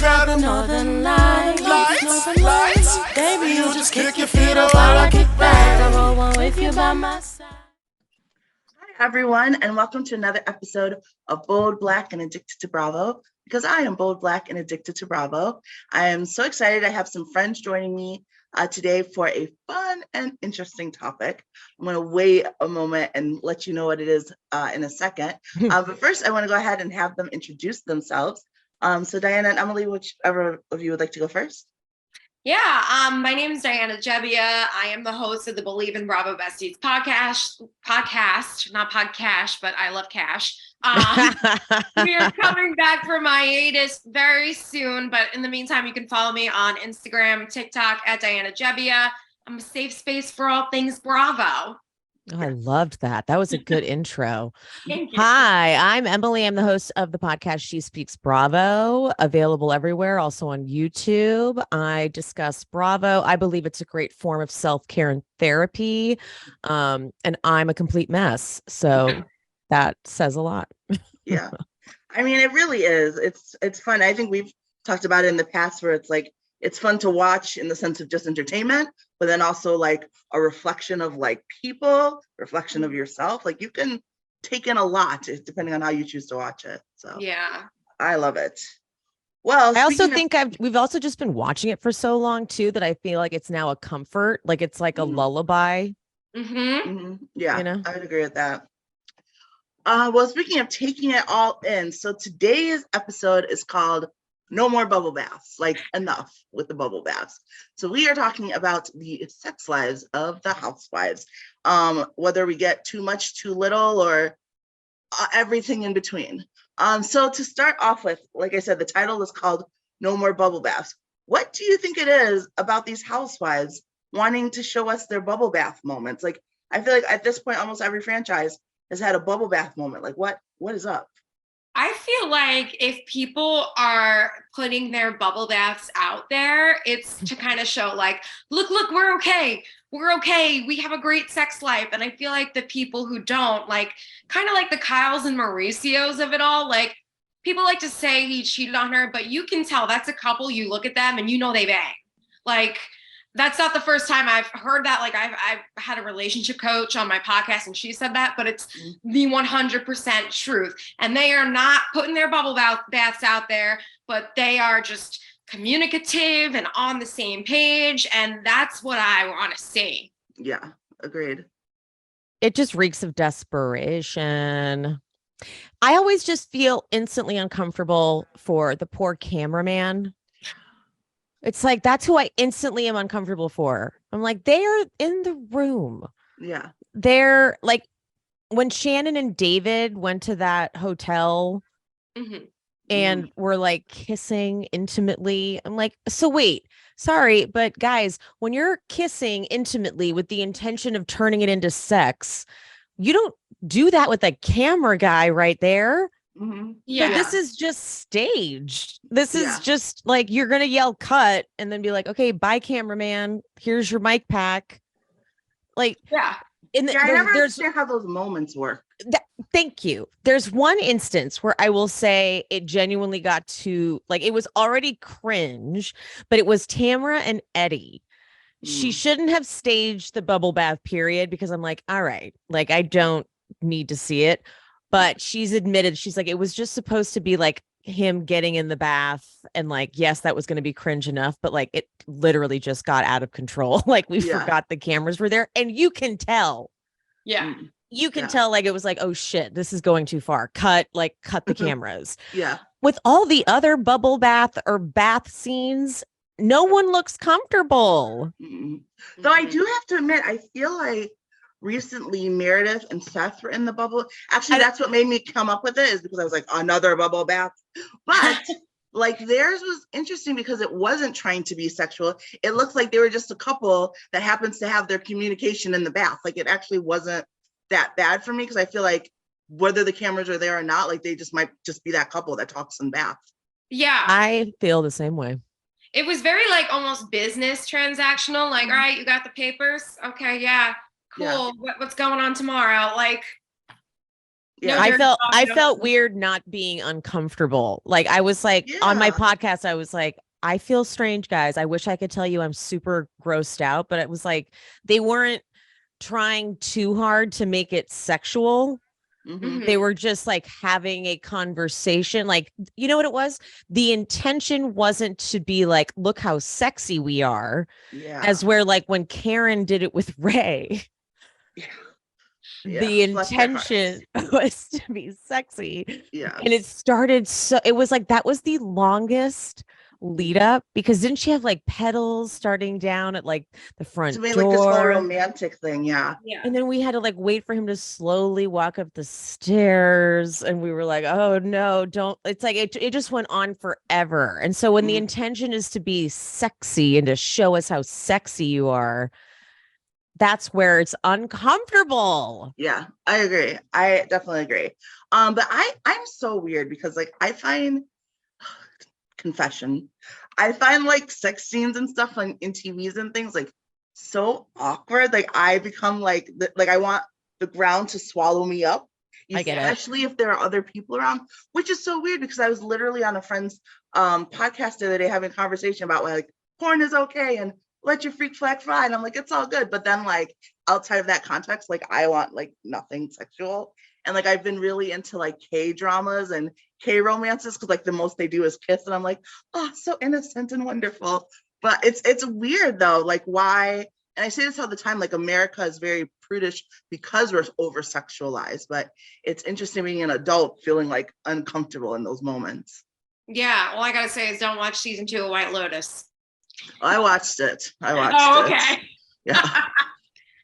got the northern lights. Baby, you just kick your feet up while I kick back. I roll one with you by my side. Hi, everyone, and welcome to another episode of Bold, Black, and Addicted to Bravo, because I am bold, Black, and addicted to Bravo. I am so excited. I have some friends joining me today for a fun and interesting topic. I'm going to wait a moment and let you know what it is in a second. But first, I want to go ahead and have them introduce themselves. So Diana and Emily, whichever of you would like to go first. Yeah, my name is Jeide. I am the host of the Believe in Bravo Besties podcast, not podcast, but I love cash. We are coming back from hiatus very soon, but in the meantime, you can follow me on Instagram, TikTok at Jeide. I'm a safe space for all things Bravo. Oh, I loved that. That was a good intro. Thank you. Hi, I'm Emily. I'm the host of the podcast She Speaks Bravo, available everywhere, also on YouTube. I discuss Bravo. I believe it's a great form of self-care and therapy. And I'm a complete mess. So that says a lot. Yeah. I mean, it really is. It's fun. I think we've talked about it in the past where it's like, it's fun to watch in the sense of just entertainment, but then also like a reflection of like people, reflection of yourself. Like you can take in a lot depending on how you choose to watch it. So yeah, I love it. Well, I also think we've also just been watching it for so long too, that I feel like it's now a comfort. Like it's like a lullaby. Yeah, you know? I would agree with that. Well, speaking of taking it all in, so today's episode is called No More Bubble Baths, like enough with the bubble baths. So we are talking about the sex lives of the housewives, whether we get too much, too little, or everything in between. So to start off with, like I said, the title is called No More Bubble Baths. What do you think it is about these housewives wanting to show us their bubble bath moments? Like, I feel like at this point, almost every franchise has had a bubble bath moment. Like, what is up? I feel like if people are putting their bubble baths out there, it's to kind of show like, look, we're okay. We're okay. We have a great sex life. And I feel like the people who don't, like, kind of like the Kyles and Mauricios of it all, like people like to say he cheated on her, but you can tell that's a couple. You look at them and you know they bang. Like, that's not the first time I've heard that. Like I've had a relationship coach on my podcast and she said that, but it's the 100% truth. And they are not putting their bubble baths out there, but they are just communicative and on the same page. And that's what I want to see. Yeah, agreed. It just reeks of desperation. I always just feel instantly uncomfortable for the poor cameraman. It's like, that's who I instantly am uncomfortable for. I'm like, they're in the room. Yeah. They're like, when Shannon and David went to that hotel and were like kissing intimately. I'm like, so wait, sorry, but guys, when you're kissing intimately with the intention of turning it into sex, you don't do that with a camera guy right there. Yeah. So this is just staged. This is just like, you're going to yell cut and then be like, okay, bye cameraman. Here's your mic pack. Like, I never understand how those moments work. Thank you. There's one instance where I will say it genuinely got to, like, it was already cringe, but it was Tamra and Eddie. She shouldn't have staged the bubble bath period, because I'm like, all right, like, I don't need to see it. But she's admitted, she's like, it was just supposed to be like him getting in the bath. And like, yes, that was going to be cringe enough, but like, it literally just got out of control. Like we forgot the cameras were there, and you can tell. Yeah. You can tell, like, it was like, oh shit, this is going too far. Cut the cameras. Yeah. With all the other bubble bath or bath scenes, no one looks comfortable. Though I do have to admit, I feel like recently Meredith and Seth were in the bubble. Actually, that's what made me come up with it, is because I was like, another bubble bath. But like theirs was interesting because it wasn't trying to be sexual. It looks like they were just a couple that happens to have their communication in the bath. Like it actually wasn't that bad for me, because I feel like whether the cameras are there or not, like they just might just be that couple that talks in bath. Yeah. I feel the same way. It was very like almost business transactional. Like, all right, you got the papers? Okay, yeah. Cool. Yeah. What's going on tomorrow? Like, Yeah. I felt weird not being uncomfortable. Like I was like on my Yeah. podcast, I was like, I feel strange, guys. I wish I could tell you I'm super grossed out, but it was like they weren't trying too hard to make it sexual. Mhm. They were just like having a conversation. Like, you know what it was? The intention wasn't to be like, look how sexy we are, Yeah. as where like when Karen did it with Ray, Yeah. the Bless their hearts. intention was to be sexy. Yeah. And it started so it was like that was the longest lead up because didn't she have like petals starting down at like the front To make like this whole door? romantic thing. Yeah. And then we had to like wait for him to slowly walk up the stairs. And we were like, oh no, don't. It's like it just went on forever. And so when the Mhm. intention is to be sexy and to show us how sexy you are, that's where it's uncomfortable. Yeah, I agree. I definitely agree. But I'm so weird because like I find confession, I find like sex scenes and stuff on in TVs and things like so awkward. Like I become like like I want the ground to swallow me up, I get it. especially if there are other people around, which is so weird because I was literally on a friend's podcast the other day having a conversation about like porn is okay and let your freak flag fly. And I'm like, it's all good. But then like outside of that context, like I want like nothing sexual. And like I've been really into like K dramas and K romances because like the most they do is kiss. And I'm like, oh, so innocent and wonderful. But it's weird though, like why, and I say this all the time, like America is very prudish because we're over sexualized, but it's interesting being an adult feeling like uncomfortable in those moments. Yeah, all I gotta say is don't watch season 2 of White Lotus. I watched it. Oh, okay. Yeah.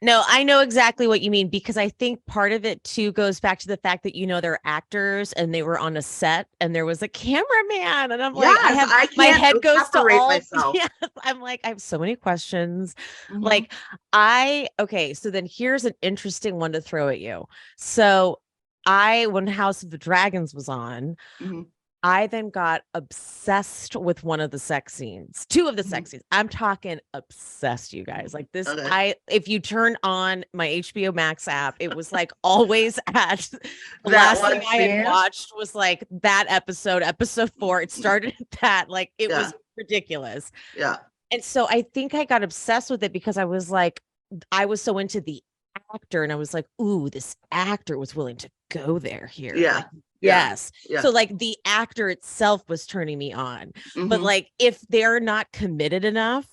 No, I know exactly what you mean because I think part of it too goes back to the fact that they're actors and they were on a set and there was a cameraman and I'm like I my can't head goes to separate all myself. yeah, I'm like I have so many questions. Mhm. Like okay, so then here's an interesting one to throw at you. So when House of the Dragons was on, Mhm. I then got obsessed with one of the sex scenes, two of the Mhm. sex scenes. I'm talking obsessed, you guys. Like this, Okay. if you turn on my HBO Max app, it was like always at the That last one thing I had scene? watched was like that episode 4. It started at that, like it was ridiculous. Yeah. And so I think I got obsessed with it because I was so into the actor and I was like, ooh, this actor was willing to go there here. Yeah. Like, yes. Yeah. So like the actor itself was turning me on. But Mhm. like if they're not committed enough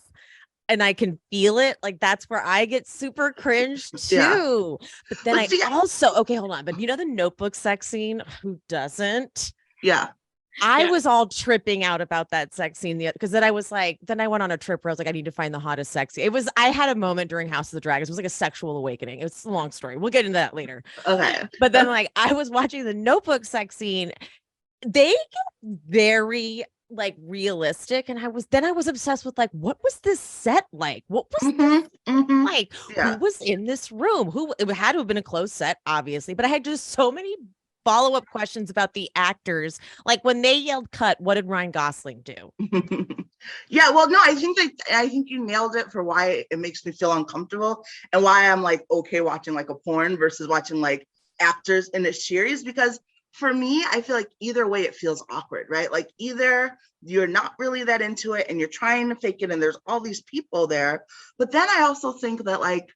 and I can feel it, like that's where I get super cringe too. Yeah. But then okay, hold on. But the Notebook sex scene, who doesn't? Yeah. I was all tripping out about that sex scene because then I went on a trip where I was like, I need to find the hottest sex scene. I had a moment during House of the Dragons. It was like a sexual awakening. It's a long story. We'll get into that later. Okay. But then like I was watching the Notebook sex scene. They get very like realistic. And I was obsessed with like, what was this set like? What was this like? Yeah. Who was in this room? It had to have been a closed set, obviously, but I had just so many follow-up questions about the actors. Like when they yelled cut, what did Ryan Gosling do? Yeah, well, no, I think you nailed it for why it makes me feel uncomfortable and why I'm like okay watching like a porn versus watching like actors in a series, because for me, I feel like either way it feels awkward, right? Like either you're not really that into it and you're trying to fake it and there's all these people there. But then I also think that like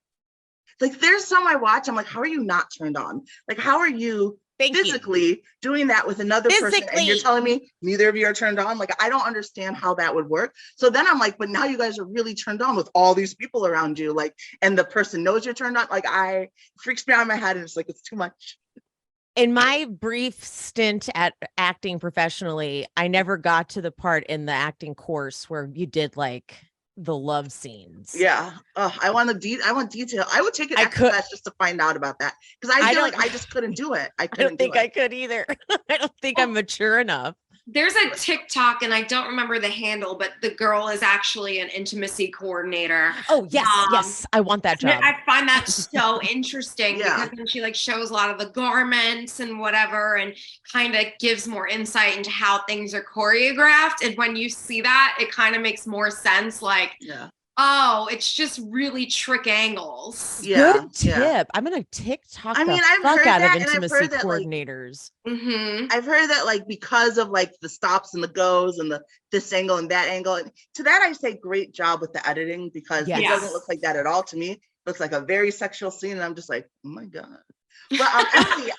there's some I watch, I'm like, how are you not turned on? Like, how are you physically doing that with another person and you're telling me neither of you are turned on? Like, I don't understand how that would work. So then I'm like, but now you guys are really turned on with all these people around you, like, and the person knows you're turned on. Like, it freaks me out in my head and it's like, it's too much. In my brief stint at acting professionally, I never got to the part in the acting course where you did like the love scenes. Yeah. I want detail. I would take an acting class just to find out about that. Because I feel like I just couldn't do it. I don't think I could either. I don't think I'm mature enough. There's a TikTok and I don't remember the handle, but the girl is actually an intimacy coordinator. Oh, yes. Yes. I want that job. I find that so interesting because then she like shows a lot of the garments and whatever and kind of gives more insight into how things are choreographed. And when you see that, it kind of makes more sense. Like, Oh, it's just really trick angles. Yeah, Good tip. yeah. I'm gonna TikTok I the mean, I've fuck heard out of that, and I've intimacy heard that like coordinators. Mm-hmm. I've heard that like because of like the stops and the goes and the this angle and that angle. And to that I say great job with the editing, because it Yes. doesn't look like that at all to me. It looks like a very sexual scene, and I'm just like, oh my God. But Emily,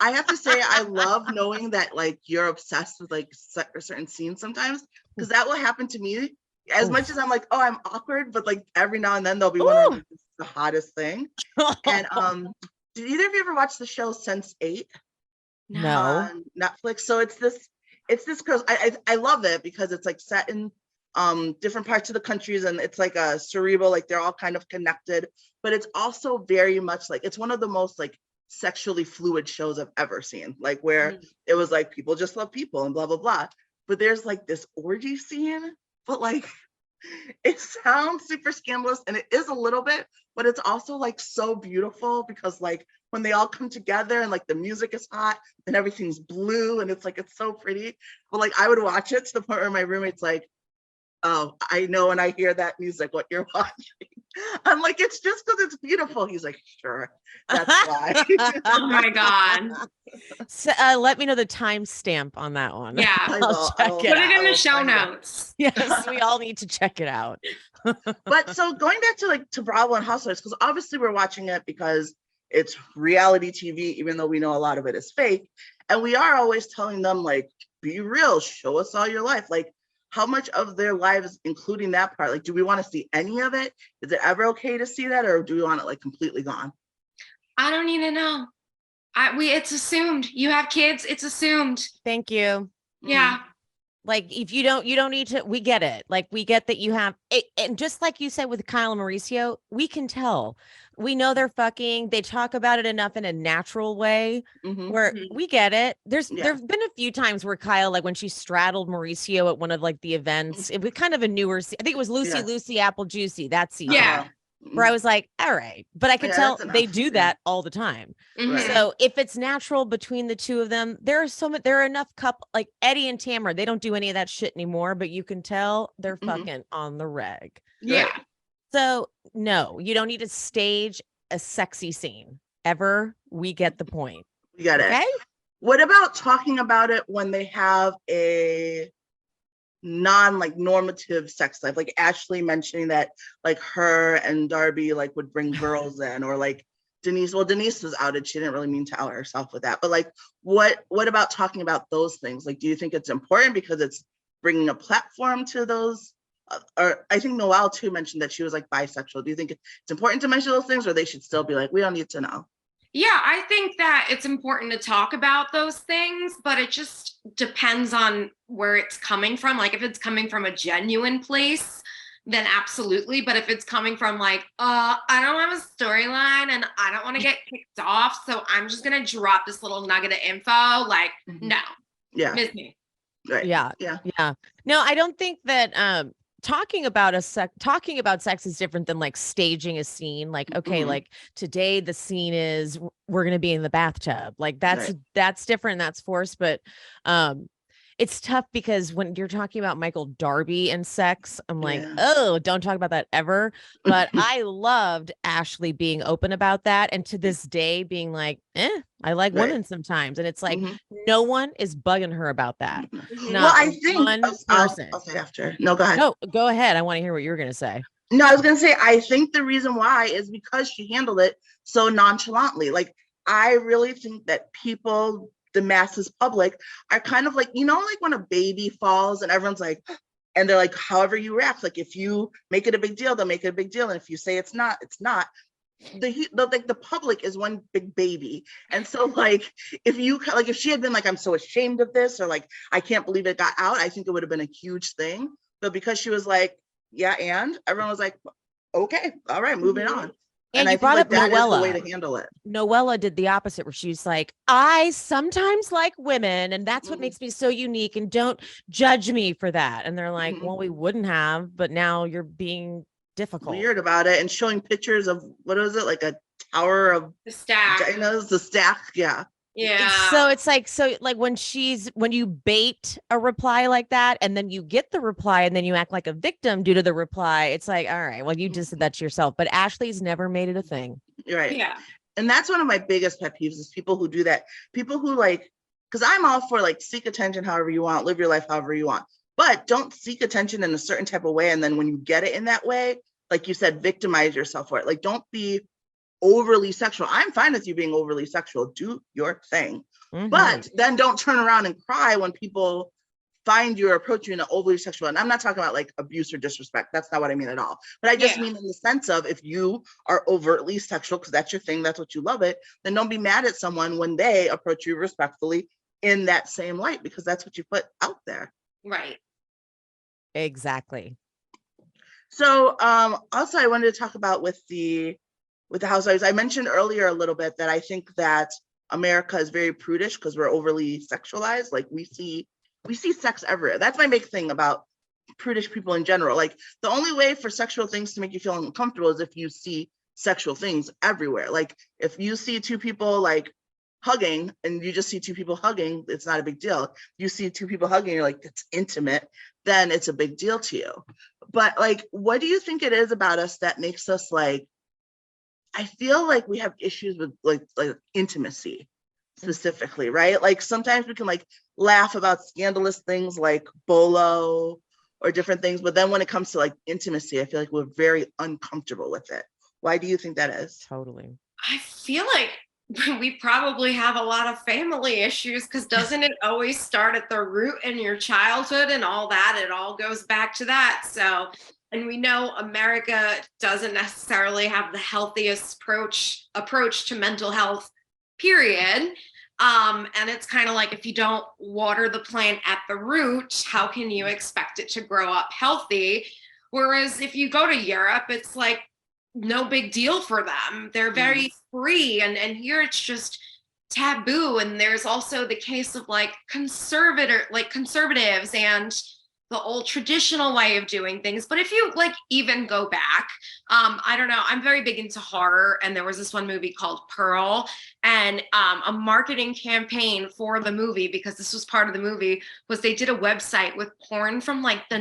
I have to say I love knowing that like you're obsessed with like certain scenes sometimes, because that will happen to me. As much as I'm like, oh, I'm awkward, but like every now and then there'll be one where I'm like, this is the hottest thing. And did either of you ever watch the show Sense8 No. on Netflix? So it's this girl. I love it because it's like set in different parts of the countries, and it's like a cerebral, like they're all kind of connected, but it's also very much like it's one of the most like sexually fluid shows I've ever seen, like where it was like people just love people and blah blah blah, but there's like this orgy scene, but like it sounds super scandalous, and it is a little bit, but it's also like so beautiful because like when they all come together and like the music is hot and everything's blue and it's like it's so pretty. But like I would watch it to the point where my roommate's like, oh, I know when I hear that music what you're watching. I'm like, it's just because it's beautiful. He's like, sure, that's why. Oh my God. So, let me know the timestamp on that one. Yeah. I'll check I'll it Put out. it in the show find it. notes. Yes, we all need to check it out. But so going back to like to Bravo and Housewives, because obviously we're watching it because it's reality TV, even though we know a lot of it is fake. And we are always telling them like, be real, show us all your life. Like how much of their lives, including that part, like do we want to see any of it? Is it ever okay to see that, or do we want it like completely gone? I don't need to know. It's assumed. You have kids, it's assumed. Thank you. Yeah. Like if you don't need to, we get it. Like we get that you have it. And just like you said with Kyle and Mauricio, we can tell. We know they're fucking, they talk about it enough in a natural way where we get it. There've been a few times where Kyle, like when she straddled Mauricio at one of like the events, it was kind of a newer, I think it was Lucy Apple Juicy, that season. Yeah. Where I was like, all right, but I could tell they do that all the time. Mhm. So if it's natural between the two of them, there are enough couple like Eddie and Tamara, they don't do any of that shit anymore, but you can tell they're fucking on the reg. Yeah. So no, you don't need to stage a sexy scene ever. We get the point. We got it. Okay. What about talking about it when they have a non like normative sex life, like Ashley mentioning that like her and Darby like would bring girls in, or like Denise was outed, she didn't really mean to out herself with that, but like what about talking about those things? Like do you think it's important because it's bringing a platform to those, or I think Noelle too mentioned that she was like bisexual. Do you think it's important to mention those things, or they should still be like, we don't need to know? Yeah, I think that it's important to talk about those things, but it just depends on where it's coming from. Like if it's coming from a genuine place, then absolutely. But if it's coming from like, I don't have a storyline and I don't want to get kicked off, so I'm just going to drop this little nugget of info, like, no. Yeah. Miss me. Right. Yeah. No, I don't think that talking about sex is different than like staging a scene. Like, okay, like today the scene is we're gonna be in the bathtub. Like that's different, that's forced, but it's tough because when you're talking about Michael Darby and sex, I'm like, oh, don't talk about that ever. But I loved Ashley being open about that. And to this day being like, I like women sometimes. And it's like, no one is bugging her about that. Not I think one person. I'll say after. No, go ahead. No, go ahead. I want to hear what you're going to say. No, I was going to say, I think the reason why is because she handled it so nonchalantly. Like, I really think that people, the masses public, are kind of like, you know, like when a baby falls and everyone's like, and they're like, however you react, like if you make it a big deal, they'll make it a big deal. And if you say it's not, it's not. The public is one big baby. And so like, if she had been like, I'm so ashamed of this, or like, I can't believe it got out, I think it would have been a huge thing. But because she was like, yeah, and everyone was like, okay, all right, moving on. And I you brought think, up like, that is Noella. the way to handle it. Noella did the opposite, where she's like, I sometimes like women, and that's what makes me so unique, and don't judge me for that. And they're like, well, we wouldn't have, but now you're being difficult. Weird about it, and showing pictures of, what was it, like a tower of the stack. vaginas, the stack, yeah. Yeah. So it's like, when you bait a reply like that and then you get the reply and then you act like a victim due to the reply, it's like, all right, well, you just did that to yourself. But Ashley's never made it a thing. Right. Yeah. And that's one of my biggest pet peeves is people who do that. People who like, because I'm all for like seek attention however you want, live your life however you want, but don't seek attention in a certain type of way. And then when you get it in that way, like you said, victimize yourself for it. Like, don't be overly sexual. I'm fine with you being overly sexual. Do your thing. But then don't turn around and cry when people find you or approach you in an overly sexual. And I'm not talking about like abuse or disrespect. That's not what I mean at all. But I just mean in the sense of if you are overtly sexual, because that's your thing, that's what you love it, then don't be mad at someone when they approach you respectfully in that same light, because that's what you put out there. Right. Exactly. So also I wanted to talk about with the housewives. I mentioned earlier a little bit that I think that America is very prudish because we're overly sexualized. Like we see sex everywhere. That's my big thing about prudish people in general. Like the only way for sexual things to make you feel uncomfortable is if you see sexual things everywhere. Like if you see two people like hugging and you just see two people hugging, it's not a big deal. You see two people hugging, you're like, it's intimate, then it's a big deal to you. But like, what do you think it is about us that makes us like, I feel like we have issues with like intimacy specifically, right? Like sometimes we can like laugh about scandalous things like Bolo or different things, but then when it comes to like intimacy, I feel like we're very uncomfortable with it. Why do you think that is? Totally. I feel like we probably have a lot of family issues because doesn't it always start at the root in your childhood and all that? It all goes back to that. So, and we know America doesn't necessarily have the healthiest approach to mental health, period. And it's kind of like if you don't water the plant at the root, how can you expect it to grow up healthy? Whereas if you go to Europe, it's like no big deal for them. They're very free, and here it's just taboo. And there's also the case of like conservatives and the old traditional way of doing things. But if you like even go back, I don't know, I'm very big into horror, and there was this one movie called Pearl, and a marketing campaign for the movie, because this was part of the movie, was they did a website with porn from like the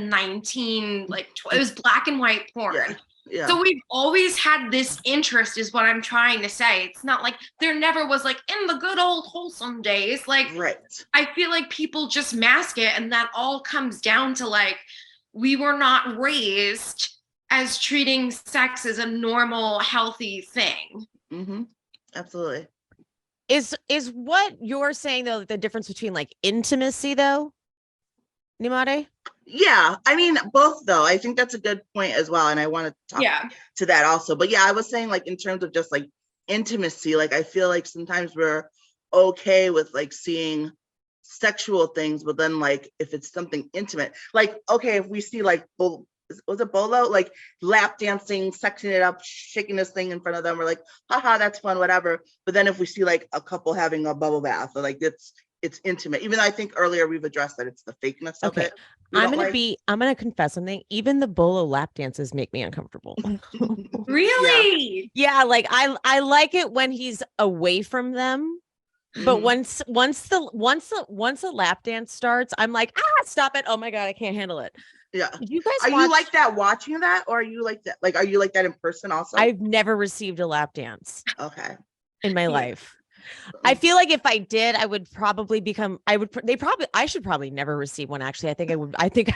it was black and white porn. Yeah. So we've always had this interest, is what I'm trying to say. It's not like there never was like in the good old wholesome days. Like, right. I feel like people just mask it, and that all comes down to like, we were not raised as treating sex as a normal, healthy thing. Mm-hmm. Absolutely. Is what you're saying though the difference between like intimacy though, Nyemade? Yeah, I mean both though. I think that's a good point as well, and I want to talk to that also. But yeah, I was saying like in terms of just like intimacy, like I feel like sometimes we're okay with like seeing sexual things, but then like if it's something intimate, like okay, if we see like was it Bolo like lap dancing, sexing it up, shaking this thing in front of them, we're like, haha, that's fun, whatever. But then if we see like a couple having a bubble bath, or like it's intimate, even though I think earlier we've addressed that it's the fakeness of it. I'm gonna confess something. Even the Bolo lap dances make me uncomfortable. Really? Yeah, like I like it when he's away from them. But once the lap dance starts, I'm like, stop it. Oh my God, I can't handle it. Yeah. You guys are you like that watching that, or are you like that? Like, are you like that in person also? I've never received a lap dance. Okay. In my life. I feel like if I did, I would probably I should probably never receive one. Actually, I think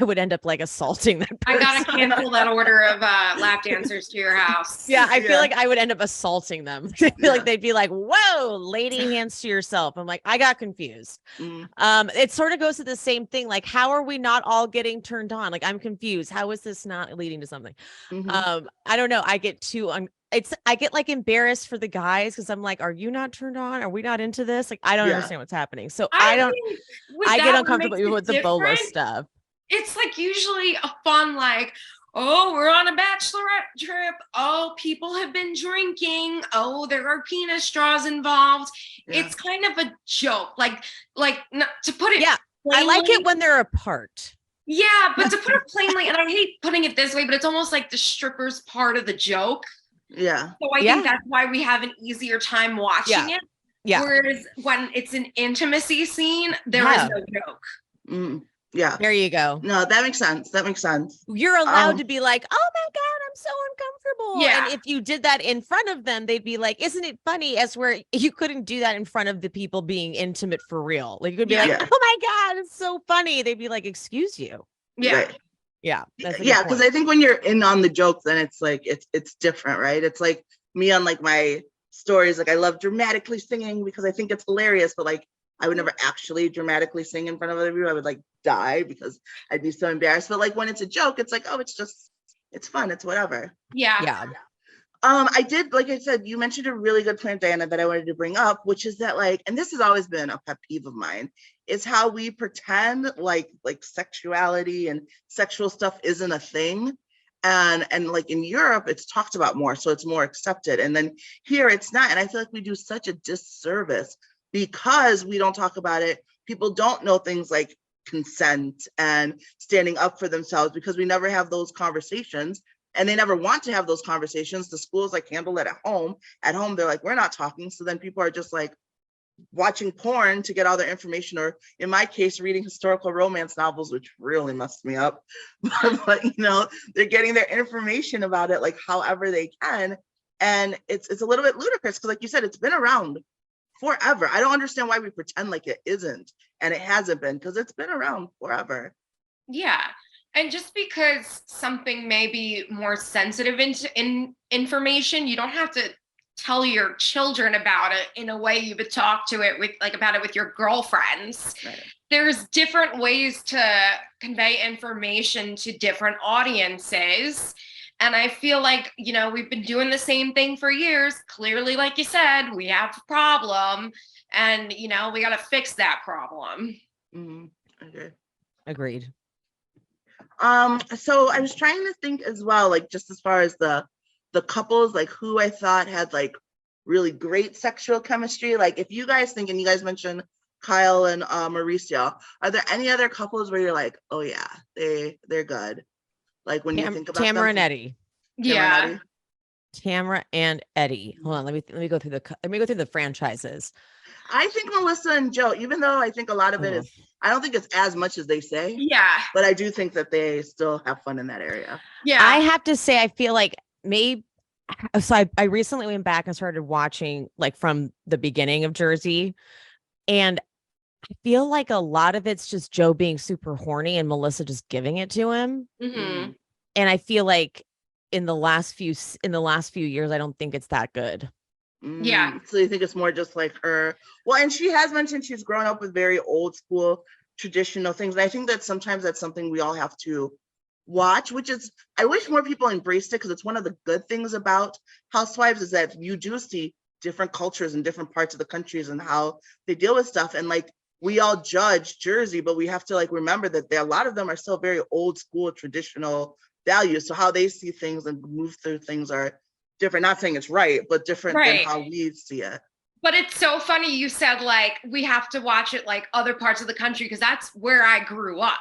I would end up like assaulting that person. I gotta cancel that order of lap dancers to your house. Yeah, I feel like I would end up assaulting them. I feel like they'd be like, whoa, lady, hands to yourself. I'm like, I got confused. It sort of goes to the same thing. Like, how are we not all getting turned on? Like, I'm confused. How is this not leading to something? I don't know. I get I get like embarrassed for the guys because I'm like, are you not turned on? Are we not into this? Like, I don't understand what's happening. So I get uncomfortable with the Bolo stuff. It's like usually a fun, like, oh, we're on a bachelorette trip. Oh, people have been drinking. Oh, there are penis straws involved. Yeah. It's kind of a joke. Like to put it. Yeah, plainly, I like it when they're apart. Yeah, but to put it plainly, and I hate putting it this way, but it's almost like the strippers part of the joke. Yeah. So I think that's why we have an easier time watching it. Yeah. Whereas when it's an intimacy scene, there is no joke. Yeah. There you go. No, that makes sense. That makes sense. You're allowed to be like, oh my God, I'm so uncomfortable. Yeah. And if you did that in front of them, they'd be like, isn't it funny? As where you couldn't do that in front of the people being intimate for real. Like you could be like, oh my God, it's so funny. They'd be like, excuse you. Yeah. Right. Yeah. That's Yeah. Because I think when you're in on the joke, then it's like, it's different, right? It's like me on like my stories. Like I love dramatically singing because I think it's hilarious, but like I would never actually dramatically sing in front of other people. I would like die because I'd be so embarrassed. But like when it's a joke, it's like, oh, it's fun. It's whatever. Yeah. Yeah. I did, like I said, you mentioned a really good point, Diana, that I wanted to bring up, which is that like, and this has always been a pet peeve of mine, is how we pretend like sexuality and sexual stuff isn't a thing. And like in Europe, it's talked about more, so it's more accepted. And then here it's not. And I feel like we do such a disservice because we don't talk about it. People don't know things like consent and standing up for themselves because we never have those conversations. And they never want to have those conversations. The schools like handle it at home. At home, they're like, we're not talking. So then people are just like watching porn to get all their information, or in my case, reading historical romance novels, which really messed me up. But you know, they're getting their information about it like however they can. And it's a little bit ludicrous because like you said, it's been around forever. I don't understand why we pretend like it isn't and it hasn't been, because it's been around forever. Yeah. And just because something may be more sensitive in information, you don't have to tell your children about it in a way you would talk to it with about it with your girlfriends. Right. There's different ways to convey information to different audiences. And I feel like, we've been doing the same thing for years. Clearly, like you said, we have a problem and, we got to fix that problem. Okay. Agreed. So I was trying to think as well, like just as far as the couples, like who I thought had like really great sexual chemistry. Like if you guys think, and you guys mentioned Kyle and Mauricio, are there any other couples where you're like, oh yeah, they're good? Like when you think about Tamara and Eddie. Yeah. Tamara and Eddie. Hold on, let me go through the franchises. I think Melissa and Joe, even though I think a lot of it is, I don't think it's as much as they say. Yeah. But I do think that they still have fun in that area. Yeah. I have to say, I feel like I recently went back and started watching like from the beginning of Jersey, and I feel like a lot of it's just Joe being super horny and Melissa just giving it to him. Mm-hmm. And I feel like in the last few years, I don't think it's that good. Yeah. So you think it's more just like her? Well, and she has mentioned she's grown up with very old school traditional things. And I think that sometimes that's something we all have to watch, which is, I wish more people embraced it, because it's one of the good things about Housewives is that you do see different cultures in different parts of the countries and how they deal with stuff. And like, we all judge Jersey, but we have to like remember that a lot of them are still very old school traditional values. So how they see things and move through things are different. Not saying it's right, but different than how we see it. But it's so funny you said like we have to watch it like other parts of the country, because that's where I grew up.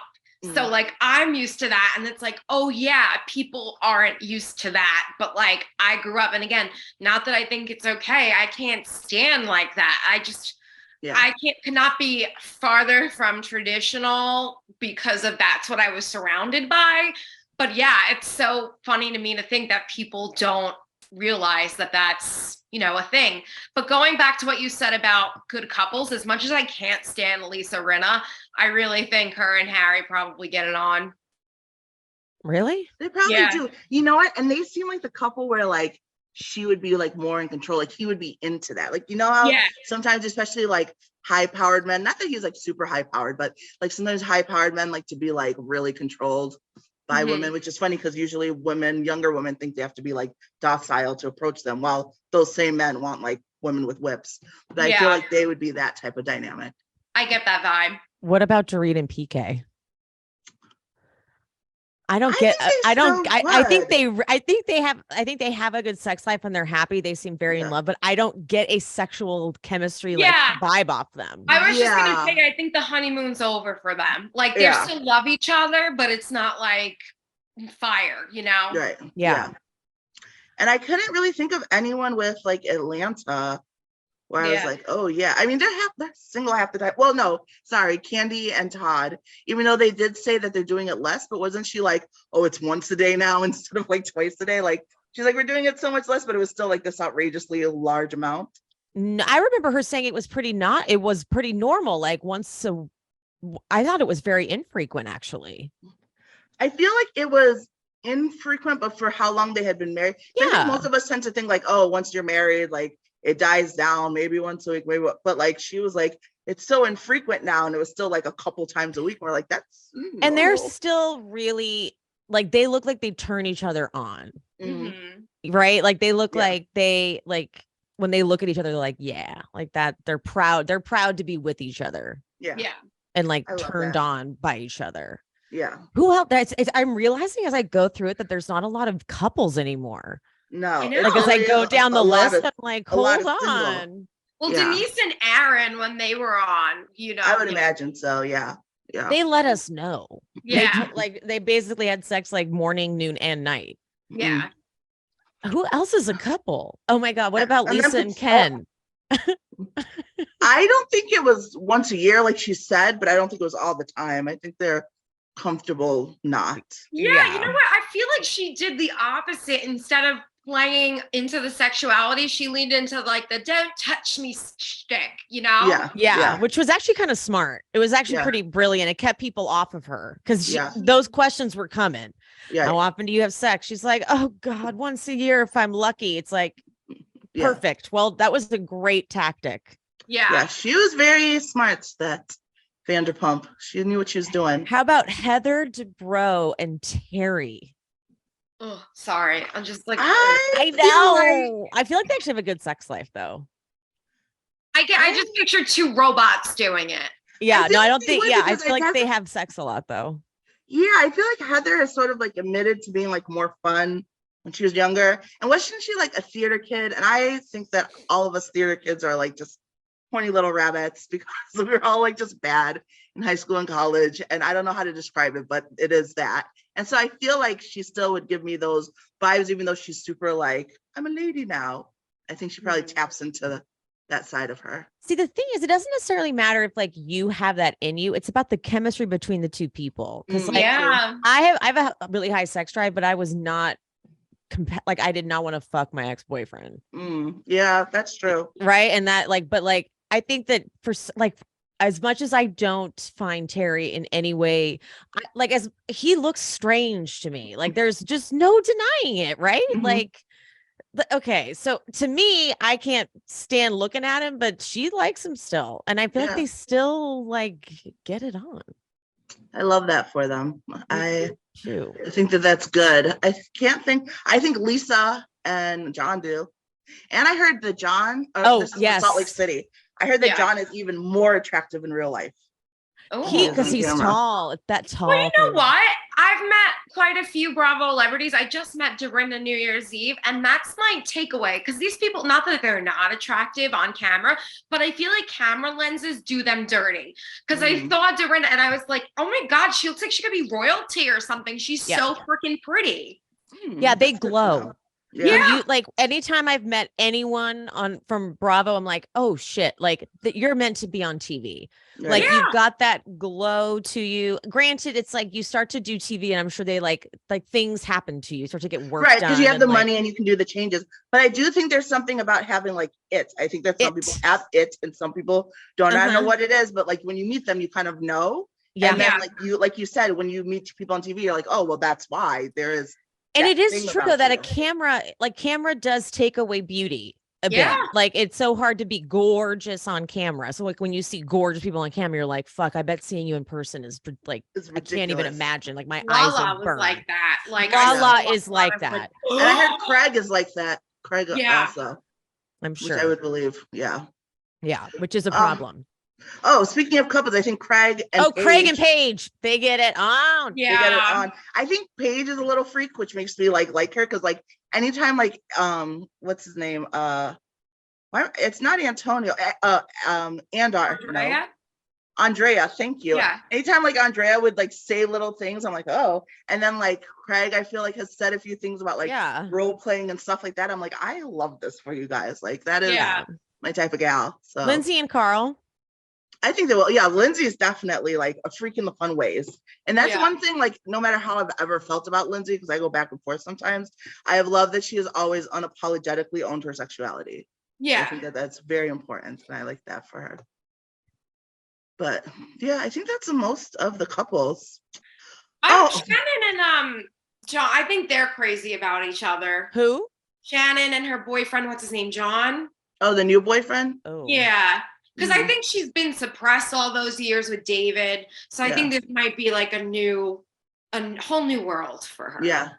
So like I'm used to that, and it's like, oh yeah, people aren't used to that, but like I grew up, and again, not that I think it's okay, I can't stand like that. I cannot be farther from traditional because of that's what I was surrounded by. But yeah, it's so funny to me to think that people don't realize that that's a thing. But going back to what you said about good couples, as much as I can't stand Lisa Rinna, I really think her and Harry probably get it on. Really? They probably do. You know what? And they seem like the couple where like she would be like more in control, like he would be into that. Like, you know how sometimes, especially like high-powered men, not that he's like super high-powered, but like sometimes high-powered men like to be like really controlled by women, which is funny because usually younger women think they have to be like docile to approach them, while those same men want like women with whips. But I feel like they would be that type of dynamic. I get that vibe. What about Jeide and PK? I think they have a good sex life and they're happy. They seem very in love, but I don't get a sexual chemistry like vibe off them. I was just gonna say, I think the honeymoon's over for them. Like they still love each other, but it's not like fire, Right. Yeah. And I couldn't really think of anyone with like Atlanta where I was like, oh yeah. I mean, they're single half the time. Well, no, sorry, Candy and Todd, even though they did say that they're doing it less, but wasn't she like, oh, it's once a day now instead of like twice a day? Like, she's like, we're doing it so much less, but it was still like this outrageously large amount. No, I remember her saying it was pretty normal. Like I thought it was very infrequent, actually. I feel like it was infrequent, but for how long they had been married. I think most of us tend to think like, oh, once you're married, like it dies down, maybe once a week, maybe. But like she was like, it's so infrequent now, and it was still like a couple times a week. We're like, that's and they're still really like they look like they turn each other on, right? Like they look like they like when they look at each other, they're like, yeah, like that. They're proud. They're proud to be with each other. Yeah. And like turned on by each other. Yeah. Who else? I'm realizing as I go through it that there's not a lot of couples anymore. No. Like as I go down the list, I'm like, hold on. Well, Denise and Aaron, when they were on, I would imagine so. Yeah. Yeah. They let us know. Yeah. They basically had sex like morning, noon, and night. Yeah. Who else is a couple? Oh my God. What about Lisa and Ken? I don't think it was once a year, like she said, but I don't think it was all the time. I think they're comfortable not. Yeah, you know what? I feel like she did the opposite. Instead of playing into the sexuality, she leaned into like the don't touch me shtick, Yeah, which was actually kind of smart. It was actually pretty brilliant. It kept people off of her because those questions were coming. How often do you have sex? She's like, oh God, once a year if I'm lucky. It's like perfect. Well, that was a great tactic. Yeah, she was very smart, that Vanderpump. She knew what she was doing. How about Heather Dubrow and Terry? Oh, sorry. I'm just like, I know. I feel like they actually have a good sex life, though. I just picture two robots doing it. Yeah, I don't think. Yeah, I feel like they have sex a lot, though. Yeah, I feel like Heather is sort of like admitted to being like more fun when she was younger. And wasn't she like a theater kid? And I think that all of us theater kids are like just horny little rabbits because we were all like just bad in high school and college. And I don't know how to describe it, but it is that. And so I feel like she still would give me those vibes, even though she's super like, I'm a lady now. I think she probably taps into that side of her. See, the thing is, it doesn't necessarily matter if like you have that in you. It's about the chemistry between the two people. Because I have a really high sex drive, but I was not like I did not want to fuck my ex-boyfriend. Yeah, that's true. Right. And that but I think that for like, as much as I don't find Terry in any way, as he looks strange to me, like there's just no denying it. Right. Like, okay. So to me, I can't stand looking at him, but she likes him still. And I feel like they still like get it on. I love that for them. I think that that's good. I think Lisa and John do. And I heard that John, Salt Lake City. I heard that John is even more attractive in real life. Because he's tall. It's that tall. Well, you know what? I've met quite a few Bravo celebrities. I just met Dorinda New Year's Eve, and that's my takeaway. Because these people, not that they're not attractive on camera, but I feel like camera lenses do them dirty. Because I saw Dorinda, and I was like, oh my God, she looks like she could be royalty or something. She's so freaking pretty. Yeah, they glow. Yeah. You, like anytime I've met anyone from Bravo, I'm like, oh shit, like you're meant to be on TV. Right. Like you've got that glow to you. Granted, it's like you start to do TV and I'm sure they like things happen to you. You start to get work done. Right, because you have the money and you can do the changes. But I do think there's something about having like it. I think that some people have it and some people don't. I don't know what it is, but like when you meet them, you kind of know. Yeah. And then like you said, when you meet people on TV, you're like, oh, well, that's why there is. And it is true though that a camera does take away beauty a bit. Like it's so hard to be gorgeous on camera. So like when you see gorgeous people on camera, you're like, fuck, I bet seeing you in person is like, I can't even imagine. Like my eyes are burned. Like that. Like Lala is like that. Like, and I heard Craig is like that. Craig also. I'm sure. Which I would believe. Yeah. Yeah. Which is a problem. Oh, speaking of couples, I think Craig and Paige, they get it on. Yeah, they get it on. I think Paige is a little freak, which makes me like her because like anytime like what's his name? It's not Antonio. Andar. Andrea, thank you. Yeah. Anytime like Andrea would like say little things, I'm like, oh. And then like Craig, I feel like has said a few things about like role playing and stuff like that. I'm like, I love this for you guys. Like that is my type of gal. So Lindsay and Carl. I think they will. Yeah, Lindsay is definitely like a freak in the fun ways. And that's Yeah. one thing, like, no matter how I've ever felt about Lindsay, because I go back and forth sometimes, I have loved that she has always unapologetically owned her sexuality. I Yeah. think that that's very important, and I like that for her. But yeah, I think that's the most of the couples. Shannon and John, I think they're crazy about each other. Who? Shannon and her boyfriend, what's his name? John? Oh, the new boyfriend? Oh. Yeah. Because I Mhm. think she's been suppressed all those years with David. So I think this might be like a whole new world for her. Yeah.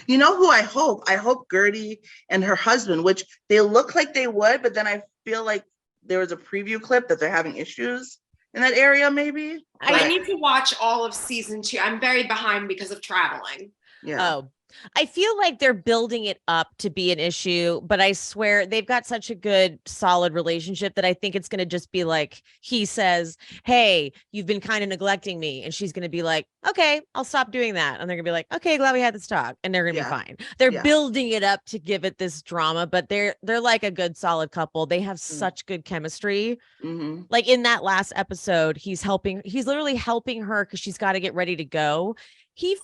You know who I hope? I hope Gertie and her husband, which they look like they would, but then I feel like there was a preview clip that they're having issues in that area, maybe. I need to watch all of season 2. I'm very behind because of traveling. Yeah. Oh, I feel like they're building it up to be an issue, but I swear they've got such a good, solid relationship that I think it's going to just be like, he says, hey, you've been kind of neglecting me. And she's going to be like, okay, I'll stop doing that. And they're gonna be like, okay, glad we had this talk. And they're going to be fine. They're building it up to give it this drama, but they're like a good, solid couple. They have such good chemistry. Mm-hmm. Like in that last episode, he's literally helping her because she's got to get ready to go. He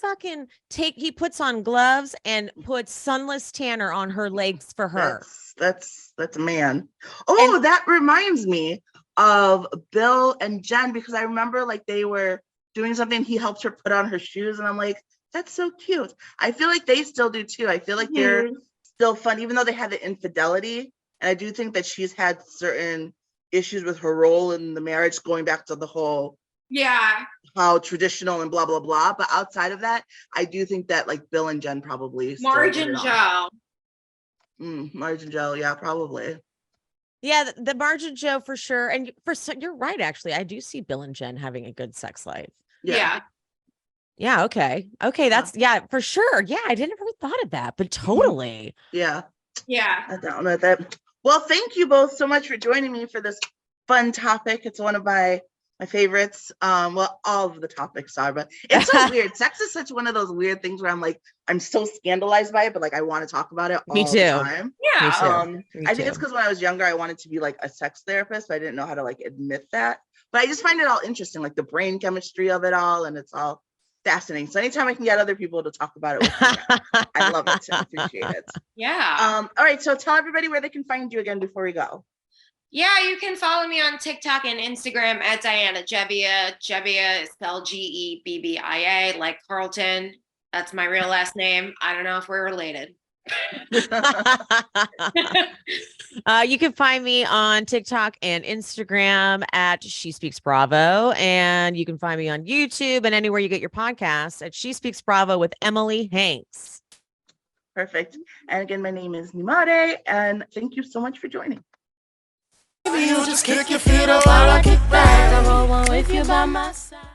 puts on gloves and puts sunless tanner on her legs for her. That's a man. Oh, and that reminds me of Bill and Jen, because I remember like they were doing something. He helped her put on her shoes, and I'm like, that's so cute. I feel like they still do too. I feel like they're still fun, even though they had the infidelity. And I do think that she's had certain issues with her role in the marriage, going back to the whole how traditional and blah blah blah. But outside of that, I do think that like Bill and Jen probably Marge and Joe. Marge and Joe, yeah, probably. Yeah, the Marge and Joe for sure. And you're right, actually. I do see Bill and Jen having a good sex life. Yeah. Yeah, okay. That's for sure. Yeah, I didn't ever thought of that, but totally. Yeah. I don't know that. Well, thank you both so much for joining me for this fun topic. It's one of my favorites. Well, all of the topics are, but it's so weird. Sex is such one of those weird things where I'm like, I'm so scandalized by it, but like I want to talk about it all the time. Yeah. Me too. I think it's because when I was younger, I wanted to be like a sex therapist, but I didn't know how to like admit that. But I just find it all interesting, like the brain chemistry of it all, and it's all fascinating. So anytime I can get other people to talk about it with me, I love it. I appreciate it. Yeah. All right. So tell everybody where they can find you again before we go. Yeah, you can follow me on TikTok and Instagram at Diana Jebbia. Jebbia is spelled Gebbia, like Carlton. That's my real last name. I don't know if we're related. You can find me on TikTok and Instagram at She Speaks Bravo. And you can find me on YouTube and anywhere you get your podcasts at She Speaks Bravo with Emily Hanks. Perfect. And again, my name is Nyemade, and thank you so much for joining. You just kick your feet up while I kick back. I roll one with you by my side.